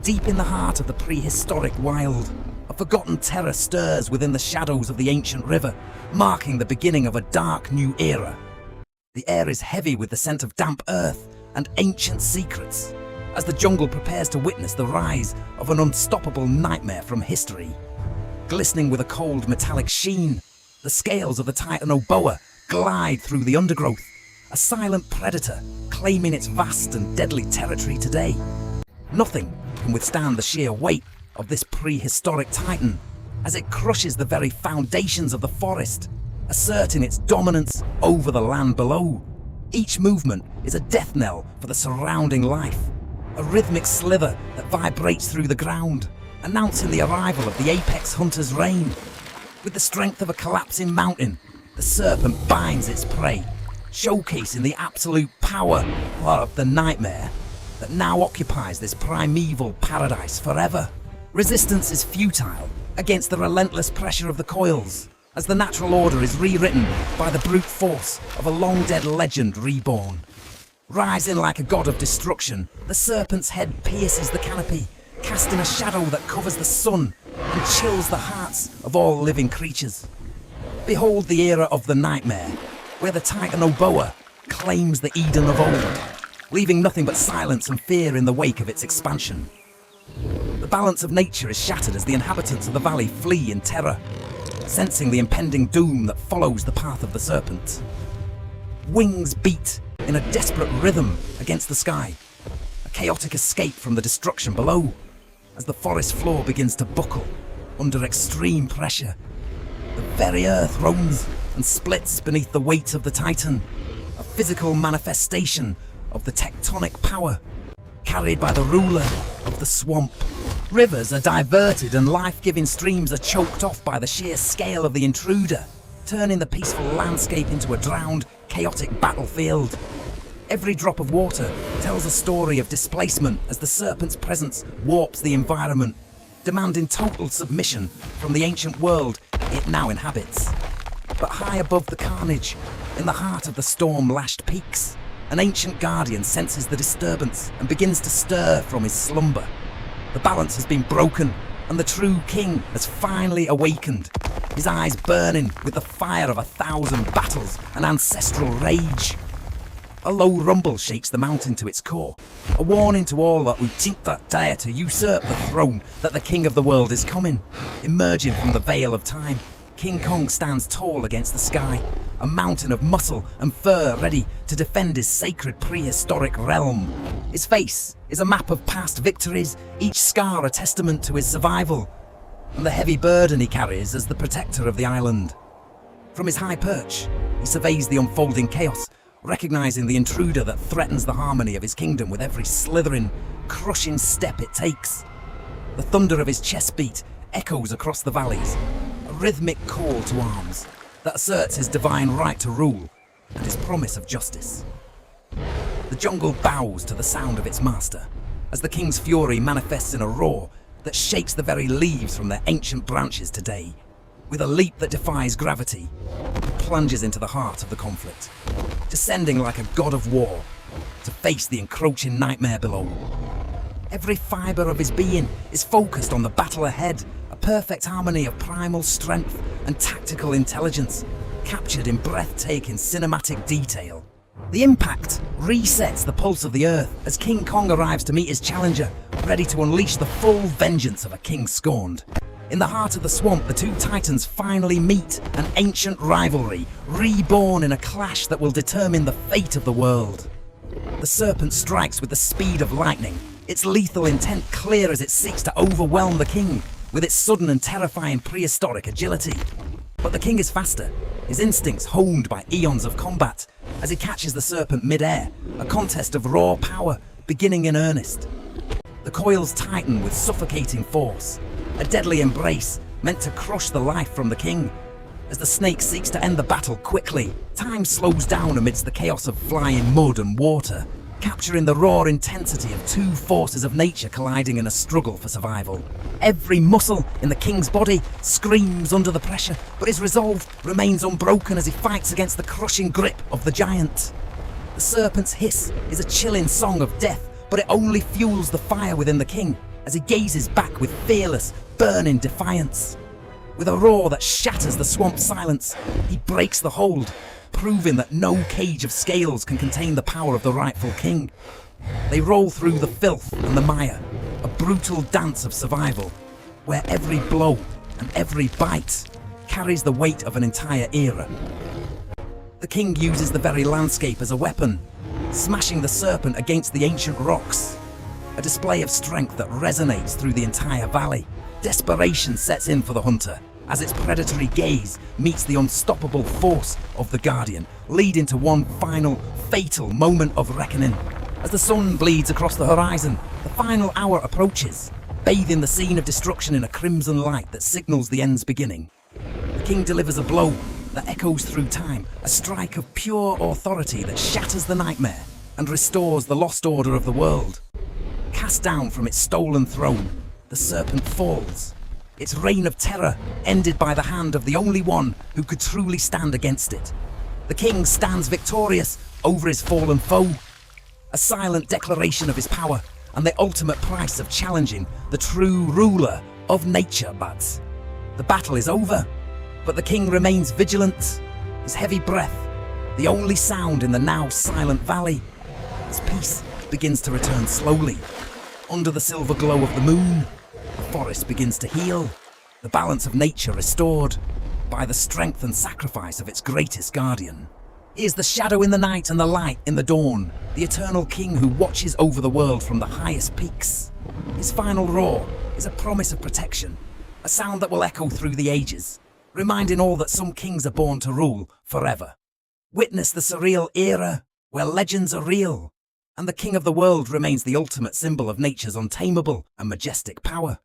Deep in the heart of the prehistoric wild, a forgotten terror stirs within the shadows of the ancient river, marking the beginning of a dark new era. The air is heavy with the scent of damp earth and ancient secrets, as the jungle prepares to witness the rise of an unstoppable nightmare from history. Glistening with a cold metallic sheen, the scales of the Titanoboa glide through the undergrowth, a silent predator claiming its vast and deadly territory today. Nothing can withstand the sheer weight of this prehistoric titan as it crushes the very foundations of the forest, asserting its dominance over the land below. Each movement is a death knell for the surrounding life, a rhythmic slither that vibrates through the ground, announcing the arrival of the apex hunter's reign. With the strength of a collapsing mountain, the serpent binds its prey, showcasing the absolute power of the nightmare that now occupies this primeval paradise forever. Resistance is futile against the relentless pressure of the coils, as the natural order is rewritten by the brute force of a long-dead legend reborn. Rising like a god of destruction, the serpent's head pierces the canopy, casting a shadow that covers the sun and chills the hearts of all living creatures. Behold the era of the nightmare, where the Titanoboa claims the Eden of old, leaving nothing but silence and fear in the wake of its expansion. The balance of nature is shattered as the inhabitants of the valley flee in terror, sensing the impending doom that follows the path of the serpent. Wings beat in a desperate rhythm against the sky, a chaotic escape from the destruction below, as the forest floor begins to buckle under extreme pressure. The very earth groans and splits beneath the weight of the titan, a physical manifestation of the tectonic power carried by the ruler of the swamp. Rivers are diverted and life-giving streams are choked off by the sheer scale of the intruder, turning the peaceful landscape into a drowned, chaotic battlefield. Every drop of water tells a story of displacement as the serpent's presence warps the environment, demanding total submission from the ancient world it now inhabits. But high above the carnage, in the heart of the storm-lashed peaks, an ancient guardian senses the disturbance and begins to stir from his slumber. The balance has been broken, and the true king has finally awakened, his eyes burning with the fire of 1,000 battles and ancestral rage. A low rumble shakes the mountain to its core, a warning to all that think that dare to usurp the throne that the king of the world is coming. Emerging from the veil of time, King Kong stands tall against the sky, a mountain of muscle and fur ready to defend his sacred prehistoric realm. His face is a map of past victories, each scar a testament to his survival, and the heavy burden he carries as the protector of the island. From his high perch, he surveys the unfolding chaos, recognizing the intruder that threatens the harmony of his kingdom with every slithering, crushing step it takes. The thunder of his chest beat echoes across the valleys, a rhythmic call to arms that asserts his divine right to rule and his promise of justice. The jungle bows to the sound of its master, as the king's fury manifests in a roar that shakes the very leaves from their ancient branches today. With a leap that defies gravity, he plunges into the heart of the conflict, descending like a god of war to face the encroaching nightmare below. Every fibre of his being is focused on the battle ahead, a perfect harmony of primal strength and tactical intelligence, captured in breathtaking cinematic detail. The impact resets the pulse of the earth as King Kong arrives to meet his challenger, ready to unleash the full vengeance of a king scorned. In the heart of the swamp, the two titans finally meet, an ancient rivalry, reborn in a clash that will determine the fate of the world. The serpent strikes with the speed of lightning, its lethal intent clear as it seeks to overwhelm the king with its sudden and terrifying prehistoric agility. But the king is faster, his instincts honed by eons of combat, as he catches the serpent mid-air, a contest of raw power beginning in earnest. The coils tighten with suffocating force, a deadly embrace meant to crush the life from the king. As the snake seeks to end the battle quickly, time slows down amidst the chaos of flying mud and water, capturing the raw intensity of two forces of nature colliding in a struggle for survival. Every muscle in the king's body screams under the pressure, but his resolve remains unbroken as he fights against the crushing grip of the giant. The serpent's hiss is a chilling song of death, but it only fuels the fire within the king, as he gazes back with fearless, burning defiance. With a roar that shatters the swamp silence, he breaks the hold, proving that no cage of scales can contain the power of the rightful king. They roll through the filth and the mire, a brutal dance of survival, where every blow and every bite carries the weight of an entire era. The king uses the very landscape as a weapon, smashing the serpent against the ancient rocks, a display of strength that resonates through the entire valley. Desperation sets in for the hunter as its predatory gaze meets the unstoppable force of the Guardian, leading to one final, fatal moment of reckoning. As the sun bleeds across the horizon, the final hour approaches, bathing the scene of destruction in a crimson light that signals the end's beginning. The king delivers a blow that echoes through time, a strike of pure authority that shatters the nightmare and restores the lost order of the world. Cast down from its stolen throne, the serpent falls, its reign of terror ended by the hand of the only one who could truly stand against it. The king stands victorious over his fallen foe, a silent declaration of his power and the ultimate price of challenging the true ruler of nature. But the battle is over, but the king remains vigilant, his heavy breath the only sound in the now silent valley. As peace begins to return slowly, under the silver glow of the moon, the forest begins to heal, the balance of nature restored by the strength and sacrifice of its greatest guardian. He is the shadow in the night and the light in the dawn, the eternal king who watches over the world from the highest peaks. His final roar is a promise of protection, a sound that will echo through the ages, reminding all that some kings are born to rule forever. Witness the surreal era where legends are real, and the king of the world remains the ultimate symbol of nature's untamable and majestic power.